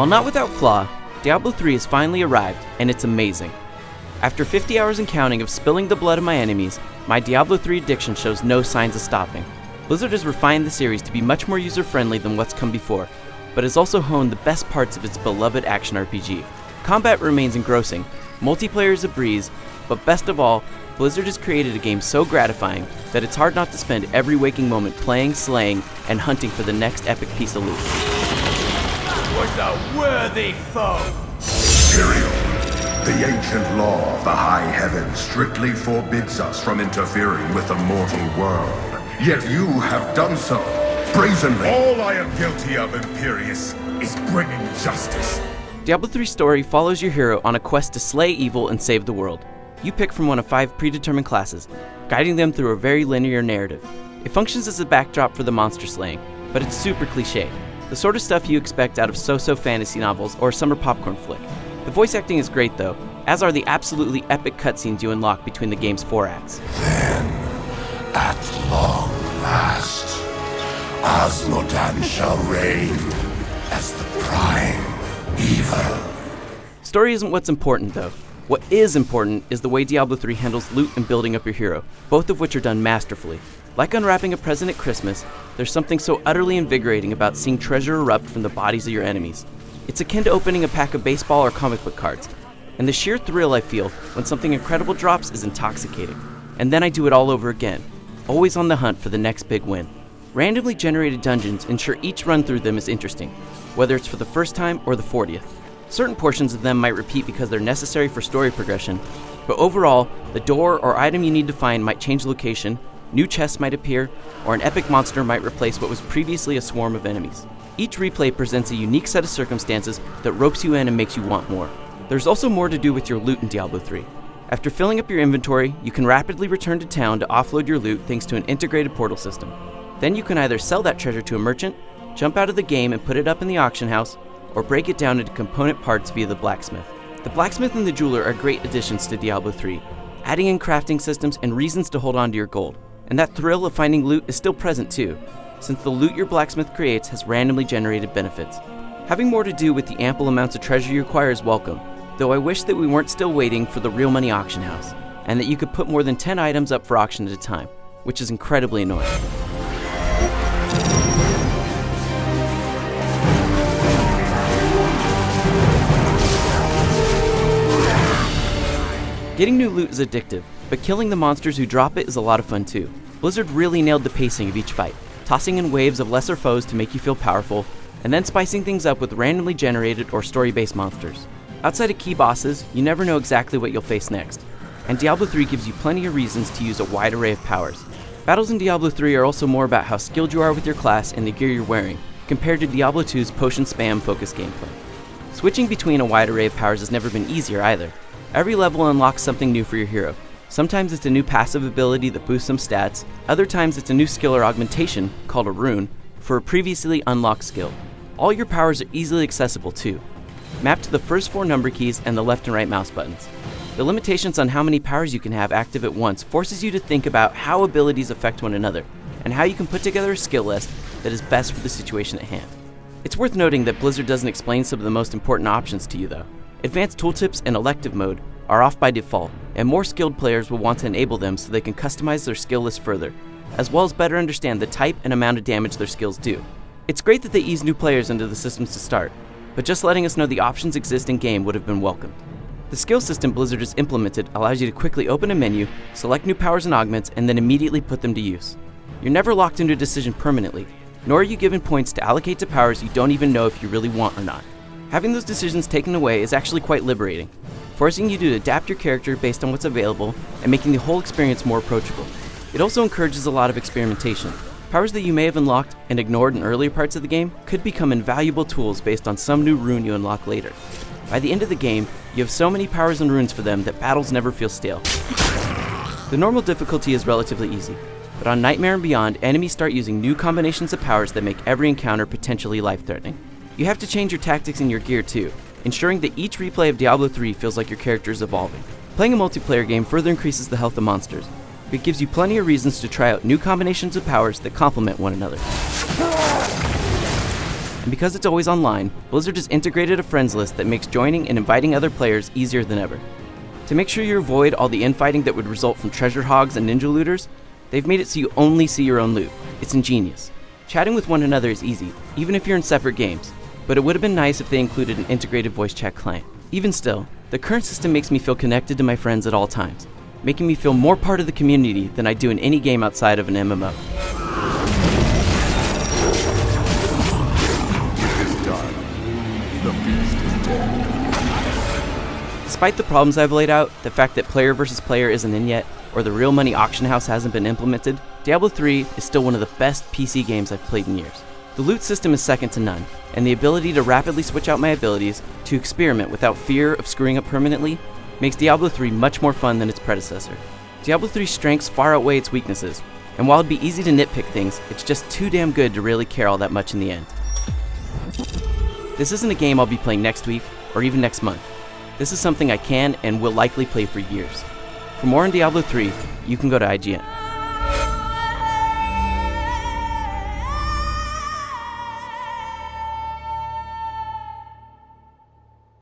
While not without flaw, Diablo III has finally arrived, and it's amazing. After 50 hours and counting of spilling the blood of my enemies, my Diablo III addiction shows no signs of stopping. Blizzard has refined the series to be much more user-friendly than what's come before, but has also honed the best parts of its beloved action RPG. Combat remains engrossing, multiplayer is a breeze, but best of all, Blizzard has created a game so gratifying that it's hard not to spend every waking moment playing, slaying, and hunting for the next epic piece of loot. Was a worthy foe! Imperial, the ancient law of the high heavens strictly forbids us from interfering with the mortal world. Yet you have done so, brazenly. All I am guilty of, Imperius, is bringing justice. Diablo III's story follows your hero on a quest to slay evil and save the world. You pick from one of 5 predetermined classes, guiding them through a very linear narrative. It functions as a backdrop for the monster slaying, but it's super cliché. The sort of stuff you expect out of so-so fantasy novels or a summer popcorn flick. The voice acting is great though, as are the absolutely epic cutscenes you unlock between the game's 4 acts. Then, at long last, Osmodan shall reign as the prime evil. Story isn't what's important though. What is important is the way Diablo III handles loot and building up your hero, both of which are done masterfully. Like unwrapping a present at Christmas, there's something so utterly invigorating about seeing treasure erupt from the bodies of your enemies. It's akin to opening a pack of baseball or comic book cards, and the sheer thrill I feel when something incredible drops is intoxicating. And then I do it all over again, always on the hunt for the next big win. Randomly generated dungeons ensure each run through them is interesting, whether it's for the first time or the 40th. Certain portions of them might repeat because they're necessary for story progression, but overall, the door or item you need to find might change location, new chests might appear, or an epic monster might replace what was previously a swarm of enemies. Each replay presents a unique set of circumstances that ropes you in and makes you want more. There's also more to do with your loot in Diablo III. After filling up your inventory, you can rapidly return to town to offload your loot thanks to an integrated portal system. Then you can either sell that treasure to a merchant, jump out of the game and put it up in the auction house, or break it down into component parts via the blacksmith. The blacksmith and the jeweler are great additions to Diablo III, adding in crafting systems and reasons to hold on to your gold. And that thrill of finding loot is still present too, since the loot your blacksmith creates has randomly generated benefits. Having more to do with the ample amounts of treasure you acquire is welcome, though I wish that we weren't still waiting for the real money auction house, and that you could put more than 10 items up for auction at a time, which is incredibly annoying. Getting new loot is addictive, but killing the monsters who drop it is a lot of fun too. Blizzard really nailed the pacing of each fight, tossing in waves of lesser foes to make you feel powerful, and then spicing things up with randomly generated or story-based monsters. Outside of key bosses, you never know exactly what you'll face next, and Diablo III gives you plenty of reasons to use a wide array of powers. Battles in Diablo III are also more about how skilled you are with your class and the gear you're wearing, compared to Diablo II's potion spam focused gameplay. Switching between a wide array of powers has never been easier either. Every level unlocks something new for your hero. Sometimes it's a new passive ability that boosts some stats, other times it's a new skill or augmentation, called a rune, for a previously unlocked skill. All your powers are easily accessible too, mapped to the first 4 number keys and the left and right mouse buttons. The limitations on how many powers you can have active at once forces you to think about how abilities affect one another, and how you can put together a skill list that is best for the situation at hand. It's worth noting that Blizzard doesn't explain some of the most important options to you though. Advanced tooltips and elective mode are off by default, and more skilled players will want to enable them so they can customize their skill list further, as well as better understand the type and amount of damage their skills do. It's great that they ease new players into the systems to start, but just letting us know the options exist in game would have been welcomed. The skill system Blizzard has implemented allows you to quickly open a menu, select new powers and augments, and then immediately put them to use. You're never locked into a decision permanently, nor are you given points to allocate to powers you don't even know if you really want or not. Having those decisions taken away is actually quite liberating, forcing you to adapt your character based on what's available and making the whole experience more approachable. It also encourages a lot of experimentation. Powers that you may have unlocked and ignored in earlier parts of the game could become invaluable tools based on some new rune you unlock later. By the end of the game, you have so many powers and runes for them that battles never feel stale. The normal difficulty is relatively easy, but on Nightmare and beyond, enemies start using new combinations of powers that make every encounter potentially life-threatening. You have to change your tactics and your gear too, ensuring that each replay of Diablo III feels like your character is evolving. Playing a multiplayer game further increases the health of monsters. It gives you plenty of reasons to try out new combinations of powers that complement one another. And because it's always online, Blizzard has integrated a friends list that makes joining and inviting other players easier than ever. To make sure you avoid all the infighting that would result from treasure hogs and ninja looters, they've made it so you only see your own loot. It's ingenious. Chatting with one another is easy, even if you're in separate games, but it would have been nice if they included an integrated voice chat client. Even still, the current system makes me feel connected to my friends at all times, making me feel more part of the community than I do in any game outside of an MMO. It is done. The beast is dead. Despite the problems I've laid out, the fact that player versus player isn't in yet, or the real money auction house hasn't been implemented, Diablo III is still one of the best PC games I've played in years. The loot system is second to none, and the ability to rapidly switch out my abilities to experiment without fear of screwing up permanently makes Diablo III much more fun than its predecessor. Diablo 3's strengths far outweigh its weaknesses, and while it'd be easy to nitpick things, it's just too damn good to really care all that much in the end. This isn't a game I'll be playing next week, or even next month. This is something I can and will likely play for years. For more on Diablo 3, you can go to IGN.